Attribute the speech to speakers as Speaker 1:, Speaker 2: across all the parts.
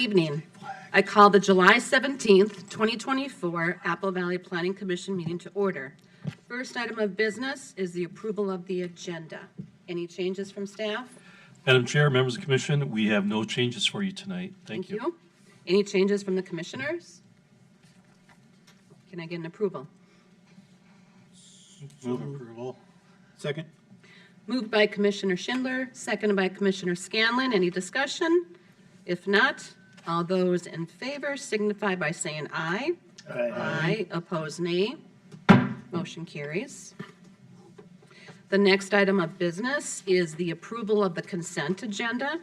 Speaker 1: evening. I call the July 17th, 2024 Apple Valley Planning Commission meeting to order. First item of business is the approval of the agenda. Any changes from staff?
Speaker 2: Madam Chair, members of the commission, we have no changes for you tonight. Thank you.
Speaker 1: Any changes from the commissioners? Can I get an approval?
Speaker 3: Move approval. Second.
Speaker 1: Moved by Commissioner Schindler, seconded by Commissioner Scanlon. Any discussion? If not, all those in favor signify by saying aye. Aye. Opposed, nay. Motion carries. The next item of business is the approval of the consent agenda.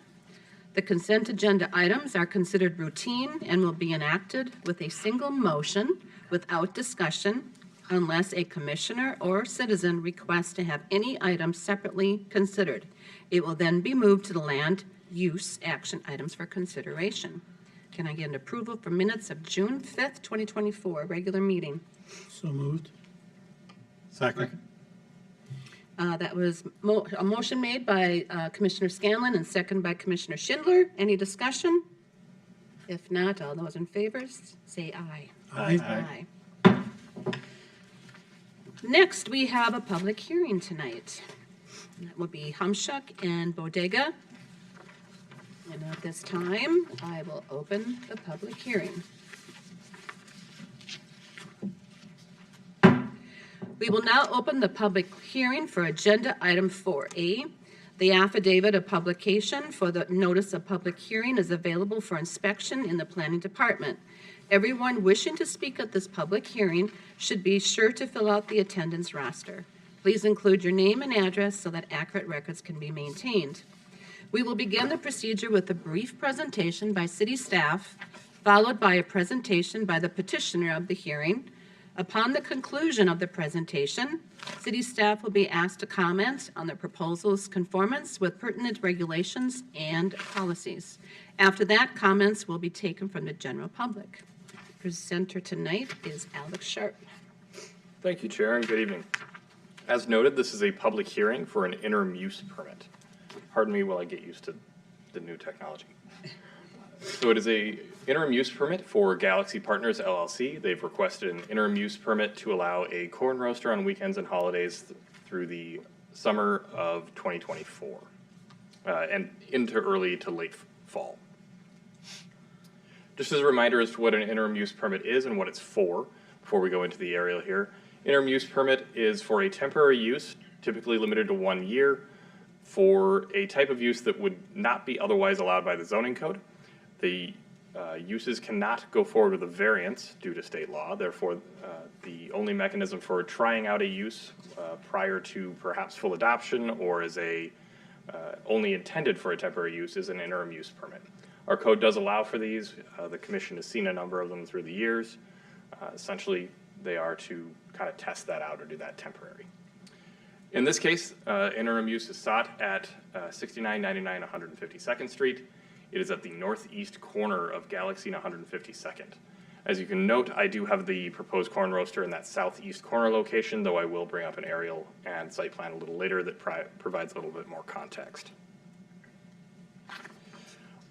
Speaker 1: The consent agenda items are considered routine and will be enacted with a single motion without discussion unless a commissioner or citizen requests to have any item separately considered. It will then be moved to the land use action items for consideration. Can I get an approval for minutes of June 5th, 2024, regular meeting?
Speaker 3: So moved. Second.
Speaker 1: That was a motion made by Commissioner Scanlon and seconded by Commissioner Schindler. Any discussion? If not, all those in favor say aye.
Speaker 3: Aye.
Speaker 1: Aye. Next, we have a public hearing tonight. That will be Homshuk and Bodega. And at this time, I will open the public hearing. We will now open the public hearing for agenda item 4A. The affidavit of publication for the notice of public hearing is available for inspection in the planning department. Everyone wishing to speak at this public hearing should be sure to fill out the attendance roster. Please include your name and address so that accurate records can be maintained. We will begin the procedure with a brief presentation by city staff, followed by a presentation by the petitioner of the hearing. Upon the conclusion of the presentation, city staff will be asked to comment on the proposal's conformance with pertinent regulations and policies. After that, comments will be taken from the general public. Presenter tonight is Alex Sharp.
Speaker 4: Thank you, Chair, and good evening. As noted, this is a public hearing for an interim use permit. Pardon me while I get used to the new technology. So it is a interim use permit for Galaxy Partners LLC. They've requested an interim use permit to allow a corn roaster on weekends and holidays through the summer of 2024 and into early to late fall. Just as a reminder as to what an interim use permit is and what it's for, before we go into the aerial here. Interim use permit is for a temporary use, typically limited to 1 year, for a type of use that would not be otherwise allowed by the zoning code. The uses cannot go forward with a variance due to state law. Therefore, the only mechanism for trying out a use prior to perhaps full adoption or as a only intended for a temporary use is an interim use permit. Our code does allow for these. The commission has seen a number of them through the years. Essentially, they are to kind of test that out or do that temporary. In this case, interim use is sought at 6999 152nd Street. It is at the northeast corner of Galaxy and 152nd. As you can note, I do have the proposed corn roaster in that southeast corner location, though I will bring up an aerial and site plan a little later that provides a little bit more context.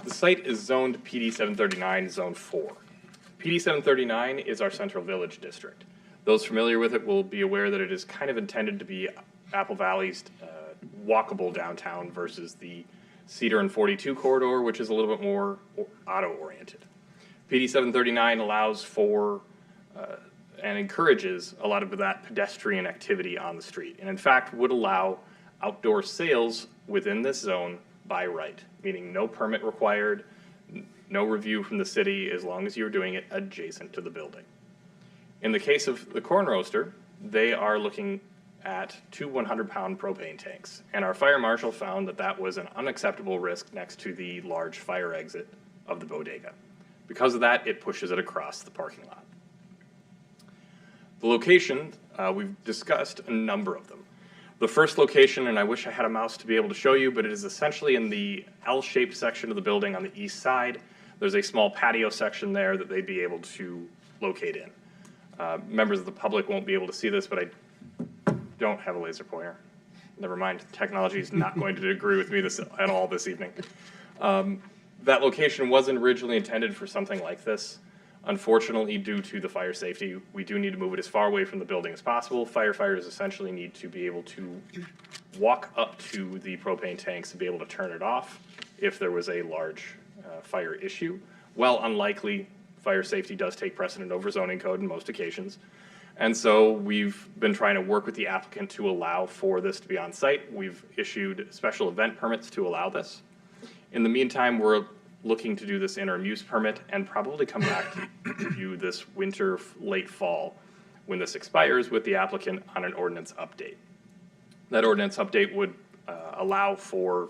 Speaker 4: The site is zoned PD 739, Zone 4. PD 739 is our Central Village district. Those familiar with it will be aware that it is kind of intended to be Apple Valley's walkable downtown versus the Cedar and 42 corridor, which is a little bit more auto-oriented. PD 739 allows for and encourages a lot of that pedestrian activity on the street, and in fact would allow outdoor sales within this zone by right, meaning no permit required, no review from the city as long as you're doing it adjacent to the building. In the case of the corn roaster, they are looking at 2 100-pound propane tanks, and our fire marshal found that that was an unacceptable risk next to the large fire exit of the bodega. Because of that, it pushes it across the parking lot. The location, we've discussed a number of them. The first location, and I wish I had a mouse to be able to show you, but it is essentially in the L-shaped section of the building on the east side. There's a small patio section there that they'd be able to locate in. Members of the public won't be able to see this, but I don't have a laser pointer. Never mind, technology is not going to agree with me at all this evening. that location wasn't originally intended for something like this. Unfortunately, due to the fire safety, we do need to move it as far away from the building as possible. Firefighters essentially need to be able to walk up to the propane tanks to be able to turn it off if there was a large fire issue. While unlikely, fire safety does take precedent over zoning code in most occasions. And so we've been trying to work with the applicant to allow for this to be on site. We've issued special event permits to allow this. In the meantime, we're looking to do this interim use permit and probably come back to you this winter, late fall, when this expires with the applicant on an ordinance update. That ordinance update would allow for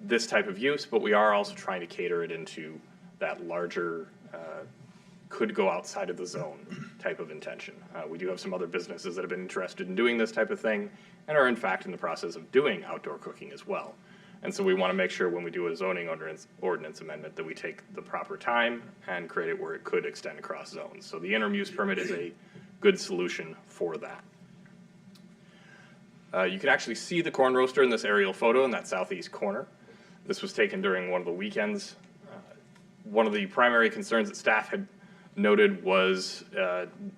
Speaker 4: this type of use, but we are also trying to cater it into that larger, could go outside of the zone type of intention. We do have some other businesses that have been interested in doing this type of thing and are in fact in the process of doing outdoor cooking as well. And so we want to make sure when we do a zoning ordinance amendment that we take the proper time and create it where it could extend across zones. So the interim use permit is a good solution for that. You can actually see the corn roaster in this aerial photo in that southeast corner. This was taken during one of the weekends. One of the primary concerns that staff had noted was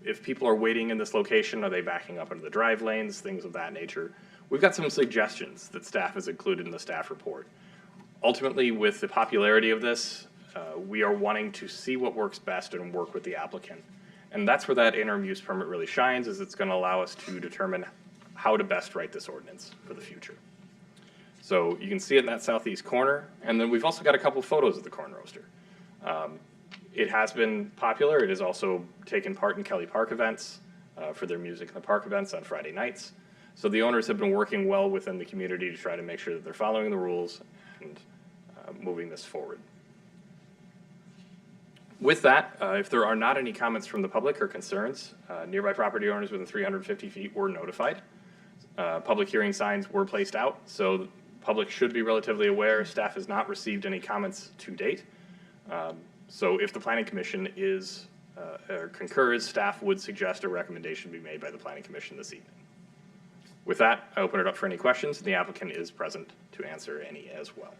Speaker 4: if people are waiting in this location, are they backing up into the drive lanes, things of that nature. We've got some suggestions that staff has included in the staff report. Ultimately, with the popularity of this, we are wanting to see what works best and work with the applicant. And that's where that interim use permit really shines, is it's going to allow us to determine how to best write this ordinance for the future. So you can see it in that southeast corner, and then we've also got a couple photos of the corn roaster. It has been popular. It has also taken part in Kelly Park events for their music in the park events on Friday nights. So the owners have been working well within the community to try to make sure that they're following the rules and moving this forward. With that, if there are not any comments from the public or concerns, nearby property owners within 350 feet were notified. Public hearing signs were placed out, so the public should be relatively aware. Staff has not received any comments to date. So if the Planning Commission is or concurs, staff would suggest a recommendation be made by the Planning Commission this evening. With that, I open it up for any questions. The applicant is present to answer any as well.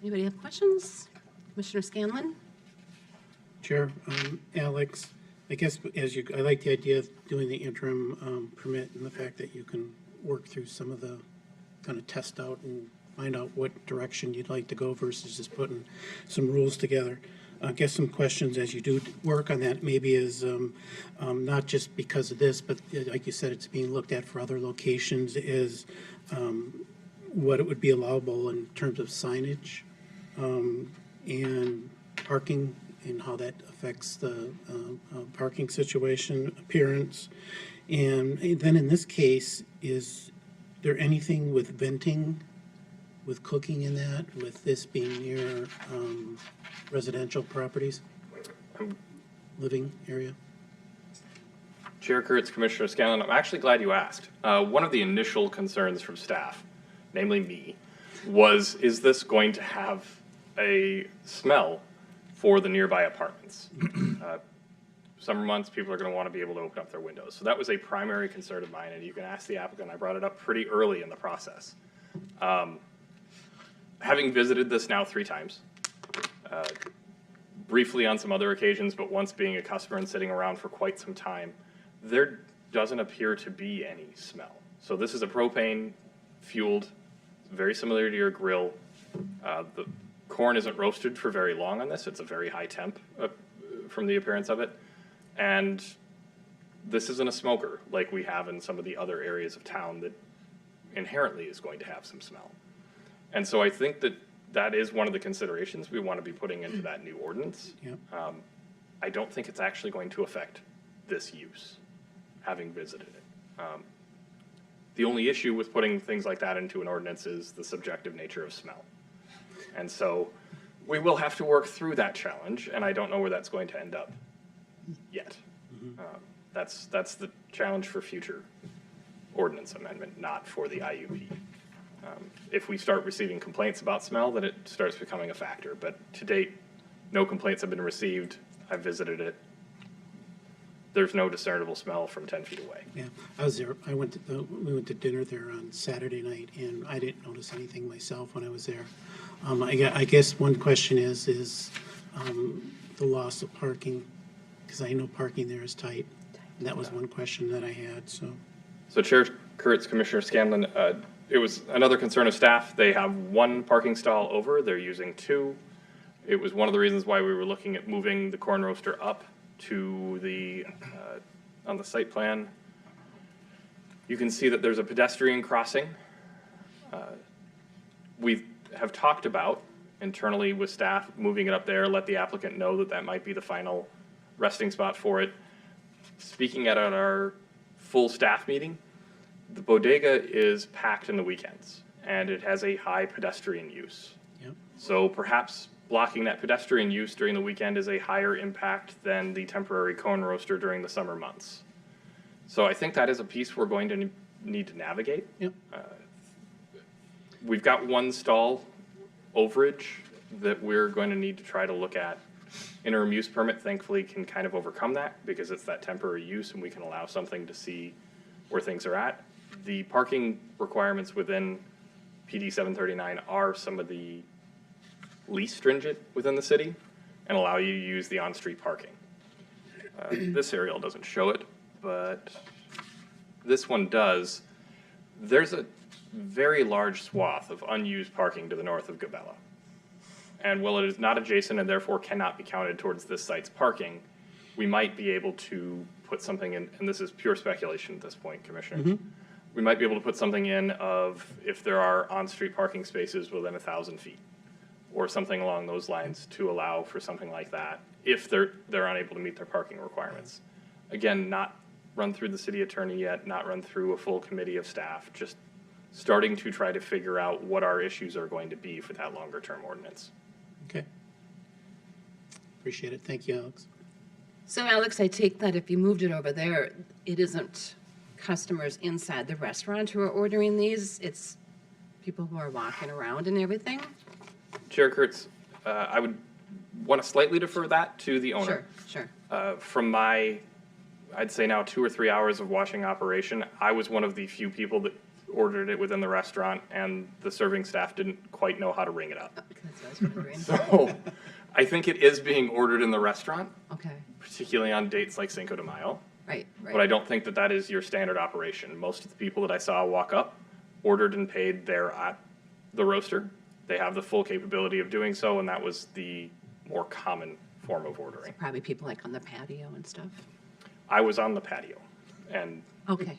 Speaker 1: Anybody have questions? Commissioner Scanlon?
Speaker 3: Chair, Alex, I guess I like the idea of doing the interim permit and the fact that you can work through some of the kind of test out and find out what direction you'd like to go versus just putting some rules together. I guess some questions as you do work on that maybe is not just because of this, but like you said, it's being looked at for other locations, is what it would be allowable in terms of signage and parking and how that affects the parking situation, appearance. And then in this case, is there anything with venting, with cooking in that, with this being near residential properties, living area?
Speaker 4: Chair Kurtz, Commissioner Scanlon, I'm actually glad you asked. One of the initial concerns from staff, namely me, was, is this going to have a smell for the nearby apartments? Summer months, people are going to want to be able to open up their windows. So that was a primary concern of mine, and you can ask the applicant. I brought it up pretty early in the process. Having visited this now 3 times, briefly on some other occasions, but once being a customer and sitting around for quite some time, there doesn't appear to be any smell. So this is a propane fueled, very similar to your grill. The corn isn't roasted for very long on this. It's a very high temp from the appearance of it. And this isn't a smoker like we have in some of the other areas of town that inherently is going to have some smell. And so I think that that is one of the considerations we want to be putting into that new ordinance.
Speaker 3: Yep.
Speaker 4: I don't think it's actually going to affect this use, having visited it. The only issue with putting things like that into an ordinance is the subjective nature of smell. And so we will have to work through that challenge, and I don't know where that's going to end up yet. That's the challenge for future ordinance amendment, not for the IUP. If we start receiving complaints about smell, then it starts becoming a factor. But to date, no complaints have been received. I've visited it. there's no discernible smell from 10 feet away.
Speaker 3: Yeah, I was there. We went to dinner there on Saturday night, and I didn't notice anything myself when I was there. I guess one question is the loss of parking, because I know parking there is tight. And that was one question that I had, so.
Speaker 4: So Chair Kurtz, Commissioner Scanlon, it was another concern of staff. They have one parking stall over, they're using two. It was one of the reasons why we were looking at moving the corn roaster up to the, on the site plan. You can see that there's a pedestrian crossing. We have talked about internally with staff, moving it up there, let the applicant know that that might be the final resting spot for it. Speaking at our full staff meeting, the bodega is packed in the weekends, and it has a high pedestrian use.
Speaker 3: Yep.
Speaker 4: So perhaps blocking that pedestrian use during the weekend is a higher impact than the temporary cone roaster during the summer months. So I think that is a piece we're going to need to navigate.
Speaker 3: Yep.
Speaker 4: We've got one stall overage that we're going to need to try to look at. Interim use permit thankfully can kind of overcome that because it's that temporary use and we can allow something to see where things are at. The parking requirements within PD 739 are some of the least stringent within the city and allow you to use the on-street parking. This aerial doesn't show it, but this one does. There's a very large swath of unused parking to the north of Gabella. And while it is not adjacent and therefore cannot be counted towards this site's parking, we might be able to put something in, and this is pure speculation at this point, Commissioners. We might be able to put something in of if there are on-street parking spaces within 1,000 feet or something along those lines to allow for something like that if they're unable to meet their parking requirements. Again, not run through the city attorney yet, not run through a full committee of staff, just starting to try to figure out what our issues are going to be for that longer term ordinance.
Speaker 3: Okay. Appreciate it. Thank you, Alex.
Speaker 1: So Alex, I take that if you moved it over there, it isn't customers inside the restaurant who are ordering these, it's people who are walking around and everything?
Speaker 4: Chair Kurtz, I would want to slightly defer that to the owner.
Speaker 1: Sure.
Speaker 4: From my, I'd say now 2 or 3 hours of watching operation, I was one of the few people that ordered it within the restaurant and the serving staff didn't quite know how to ring it up.
Speaker 1: That's what I was wondering.
Speaker 4: So I think it is being ordered in the restaurant,
Speaker 1: Okay,
Speaker 4: particularly on dates like Cinco de Mayo.
Speaker 1: right.
Speaker 4: But I don't think that that is your standard operation. Most of the people that I saw walk up ordered and paid there at the roaster. They have the full capability of doing so, and that was the more common form of ordering.
Speaker 1: Probably people like on the patio and stuff.
Speaker 4: I was on the patio, and
Speaker 1: Okay,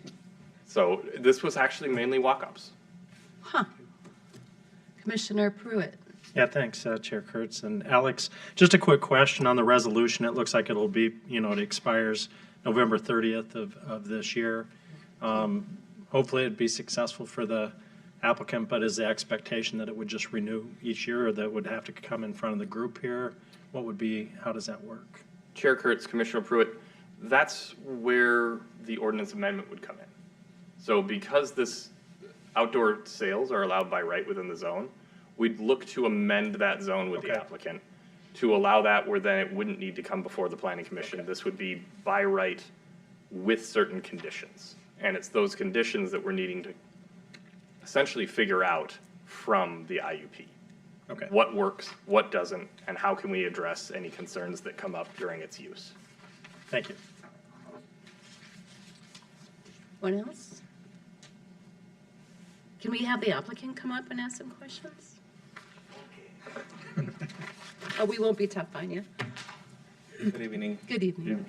Speaker 4: so this was actually mainly walk-ups.
Speaker 1: huh. Commissioner Pruitt.
Speaker 2: Yeah, thanks, Chair Kurtz. And Alex, just a quick question on the resolution. It looks like it'll be, it expires November 30th of this year. Hopefully it'd be successful for the applicant, but is the expectation that it would just renew each year or that it would have to come in front of the group here? How does that work?
Speaker 4: Chair Kurtz, Commissioner Pruitt, that's where the ordinance amendment would come in. So because this outdoor sales are allowed by right within the zone, we'd look to amend that zone with the
Speaker 2: Okay.
Speaker 4: applicant to allow that where then it wouldn't need to come before the planning commission. This would be by right with certain conditions. And it's those conditions that we're needing to essentially figure out from the IUP.
Speaker 2: Okay.
Speaker 4: What works, what doesn't, and how can we address any concerns that come up during its use.
Speaker 2: Thank you.
Speaker 1: What else? Can we have the applicant come up and ask some questions? Oh, we won't be tough on you.
Speaker 5: Good evening.
Speaker 1: Good evening.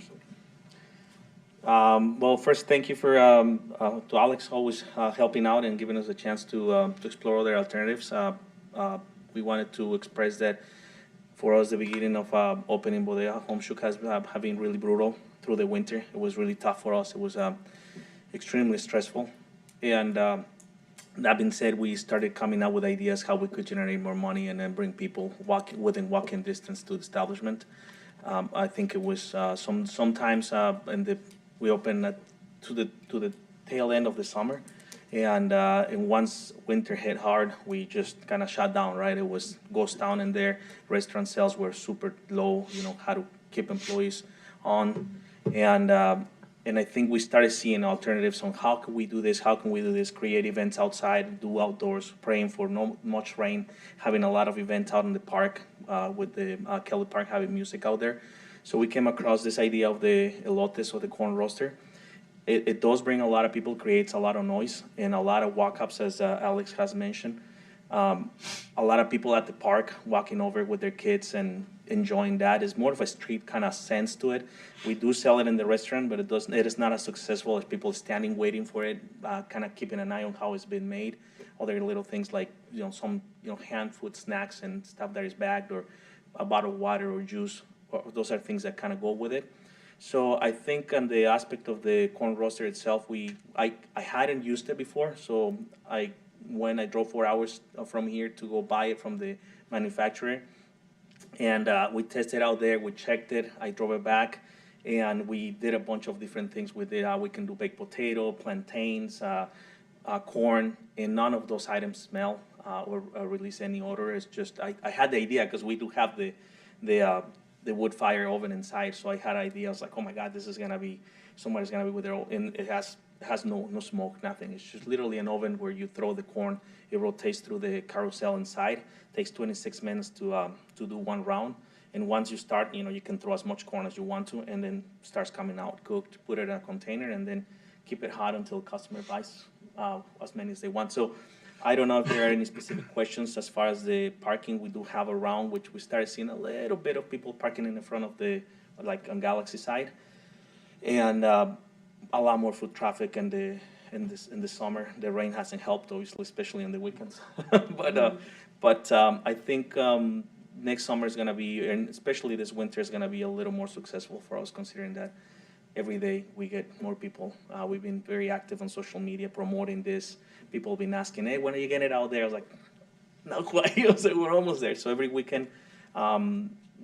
Speaker 5: Well, first, thank you to Alex, always helping out and giving us a chance to explore other alternatives. We wanted to express that for us, the beginning of opening Bodega, Homshuk has been really brutal through the winter. It was really tough for us. It was extremely stressful. And that being said, we started coming up with ideas how we could generate more money and then bring people within walking distance to the establishment. I think it was sometimes we opened to the tail end of the summer, and once winter hit hard, we just kind of shut down. Right, it was ghost town in there. Restaurant sales were super low. How to keep employees on, And I think we started seeing alternatives on how can we do this, create events outside, do outdoors, praying for no much rain, having a lot of events out in the park, with the Kelly Park having music out there. So we came across this idea of the elotes or the corn roaster. It does bring a lot of people, creates a lot of noise and a lot of walk-ups, as Alex has mentioned. A lot of people at the park walking over with their kids and enjoying that. It's more of a street kind of sense to it. We do sell it in the restaurant, but it is not as successful as people standing waiting for it, kind of keeping an eye on how it's been made. Other little things like some hand food snacks and stuff that is bagged, or a bottle of water or juice. Those are things that kind of go with it. So I think on the aspect of the corn roaster itself, I hadn't used it before, so I drove 4 hours from here to go buy it from the manufacturer, and we tested out there. We checked it. I drove it back, and we did a bunch of different things with it. We can do baked potato, plantains, corn, and none of those items smell or release any odor. It's just I had the idea because we do have the wood fire oven inside, so I had an idea. I was like, oh my God, this is gonna be, somebody's gonna be with their own, and it has no smoke, nothing. It's just literally an oven where you throw the corn, it rotates through the carousel inside, takes 26 minutes to do one round, and once you start, you can throw as much corn as you want to, and then starts coming out cooked, put it in a container, and then keep it hot until the customer buys as many as they want. So I don't know if there are any specific questions as far as the parking we do have around, which we started seeing a little bit of people parking in the front of like on Galaxy side, and a lot more foot traffic in the summer. The rain hasn't helped, obviously, especially on the weekends. But I think next summer is gonna be, and especially this winter, is gonna be a little more successful for us, considering that every day we get more people. We've been very active on social media promoting this. People have been asking, hey, when are you getting it out there? I was like, not quite. I was like, we're almost there. So every weekend,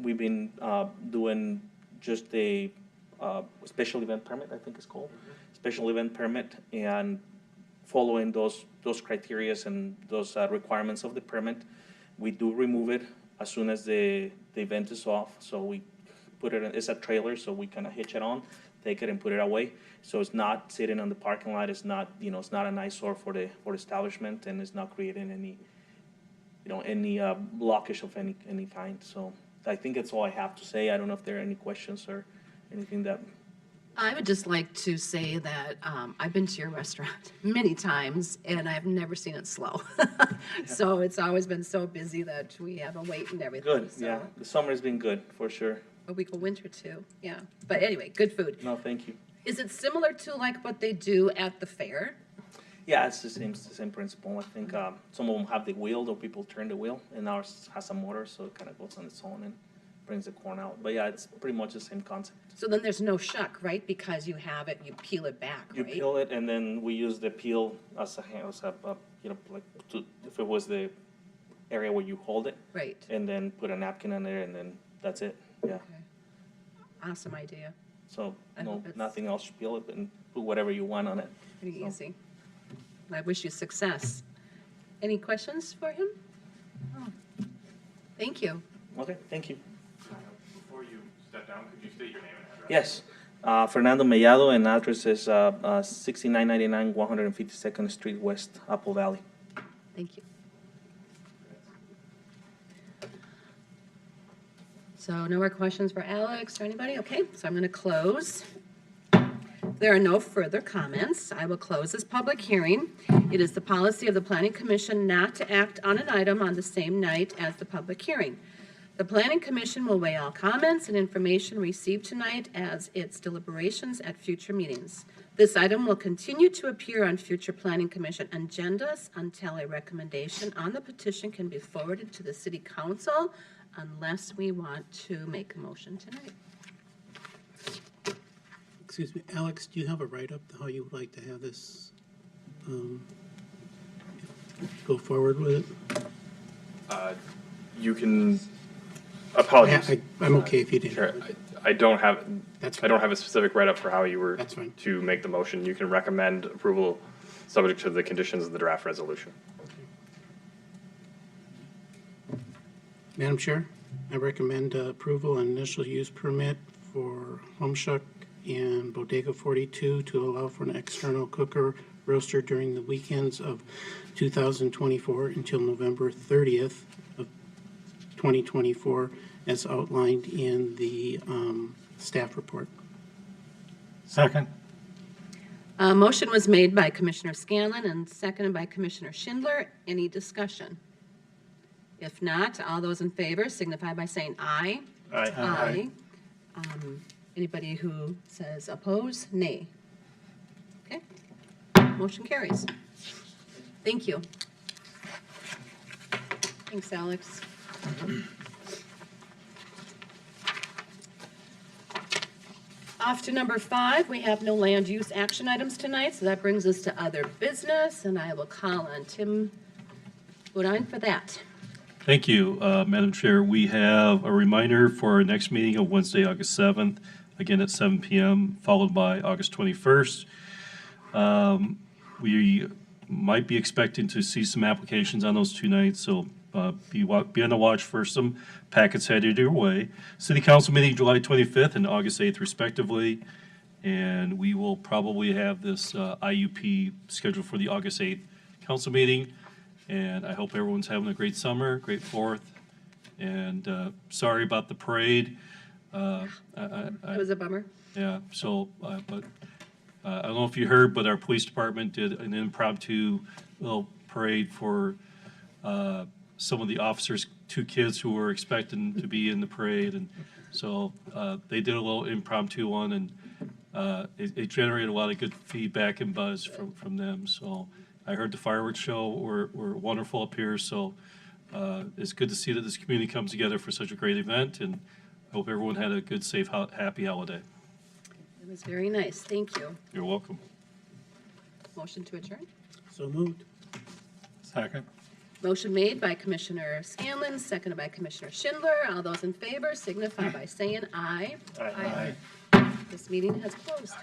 Speaker 5: we've been doing just a special event permit, I think it's called. Special event permit, and following those criterias and those requirements of the permit. We do remove it as soon as the event is off. So we put it in, it's a trailer, so we kind of hitch it on, take it and put it away. So it's not sitting on the parking lot. It's not, it's not an eyesore for the establishment, and it's not creating any, blockage of any kind. So I think that's all I have to say. I don't know if there are any questions or anything that.
Speaker 1: I would just like to say that I've been to your restaurant many times, and I've never seen it slow. So it's always been so busy that we have a wait and everything.
Speaker 5: Good,
Speaker 1: so.
Speaker 5: yeah. The summer has been good, for sure.
Speaker 1: A week of winter too, yeah. But anyway, good food.
Speaker 5: No, thank you.
Speaker 1: Is it similar to like what they do at the fair?
Speaker 5: Yeah, it's the same principle. I think some of them have the wheel, or people turn the wheel, and ours has a motor, so it kind of goes on its own and brings the corn out. But yeah, it's pretty much the same concept.
Speaker 1: So then there's no shuck, right? Because you have it, you peel it back,
Speaker 5: You
Speaker 1: right?
Speaker 5: peel it, and then we use the peel as like if it was the area where you hold it,
Speaker 1: Right.
Speaker 5: and then put a napkin on there, and then that's it. Yeah.
Speaker 1: Okay. Awesome idea.
Speaker 5: So
Speaker 1: I
Speaker 5: no,
Speaker 1: hope it's-
Speaker 5: nothing else. You peel it and put whatever you want on it.
Speaker 1: Pretty
Speaker 5: So-
Speaker 1: easy. I wish you success. Any questions for him? Oh. Thank you.
Speaker 5: Okay, thank you.
Speaker 4: Before you step down, could you state your name and address?
Speaker 5: Yes, Fernando Mellado, and address is 6999 152nd Street West, Apple Valley.
Speaker 1: Thank you. So no more questions for Alex or anybody? Okay, so I'm going to close. There are no further comments. I will close this public hearing. It is the policy of the Planning Commission not to act on an item on the same night as the public hearing. The Planning Commission will weigh all comments and information received tonight as its deliberations at future meetings. This item will continue to appear on future Planning Commission agendas until a recommendation on the petition can be forwarded to the City Council, unless we want to make a motion tonight.
Speaker 3: Excuse me, Alex, do you have a write-up how you would like to have this go forward with it?
Speaker 4: You can, apologies.
Speaker 3: I'm okay if you didn't.
Speaker 4: Sure, I don't have,
Speaker 3: That's
Speaker 4: I don't have a specific write-up for how you were
Speaker 3: That's fine.
Speaker 4: to make the motion. You can recommend approval subject to the conditions of the draft resolution.
Speaker 3: Madam Chair, I recommend approval and initial use permit for Homshuk and Bodega 42 to allow for an external cooker roaster during the weekends of 2024 until November 30th of 2024, as outlined in the staff report.
Speaker 2: Second.
Speaker 1: A motion was made by Commissioner Scanlon and seconded by Commissioner Schindler. Any discussion? If not, all those in favor signify by saying aye. Aye. Anybody who says oppose, nay. Okay, motion carries. Thank you. Thanks, Alex. Off to number 5, we have no land use action items tonight, so that brings us to other business, and I will call on Tim Bodine for that.
Speaker 6: Thank you, Madam Chair. We have a reminder for our next meeting of Wednesday, August 7th, again at 7 p.m., followed by August 21st. We might be expecting to see some applications on those 2 nights, so be on the watch for some packets headed your way. City Council meeting July 25th and August 8th respectively, and we will probably have this IUP scheduled for the August 8th council meeting. And I hope everyone's having a great summer, great 4th. And sorry about the parade.
Speaker 1: It was a bummer.
Speaker 6: Yeah, so, but I don't know if you heard, but our police department did an impromptu little parade for some of the officers, 2 kids who were expecting to be in the parade. And so they did a little impromptu one, and it generated a lot of good feedback and buzz from them. So I heard the fireworks show were wonderful up here. So it's good to see that this community comes together for such a great event. And I hope everyone had a good, safe, happy holiday.
Speaker 1: It was very nice. Thank you.
Speaker 6: You're welcome.
Speaker 1: Motion to adjourn.
Speaker 3: So moved.
Speaker 2: Second.
Speaker 1: Motion made by Commissioner Scanlon, seconded by Commissioner Schindler. All those in favor signify by saying aye.
Speaker 2: Aye.
Speaker 1: This meeting has closed.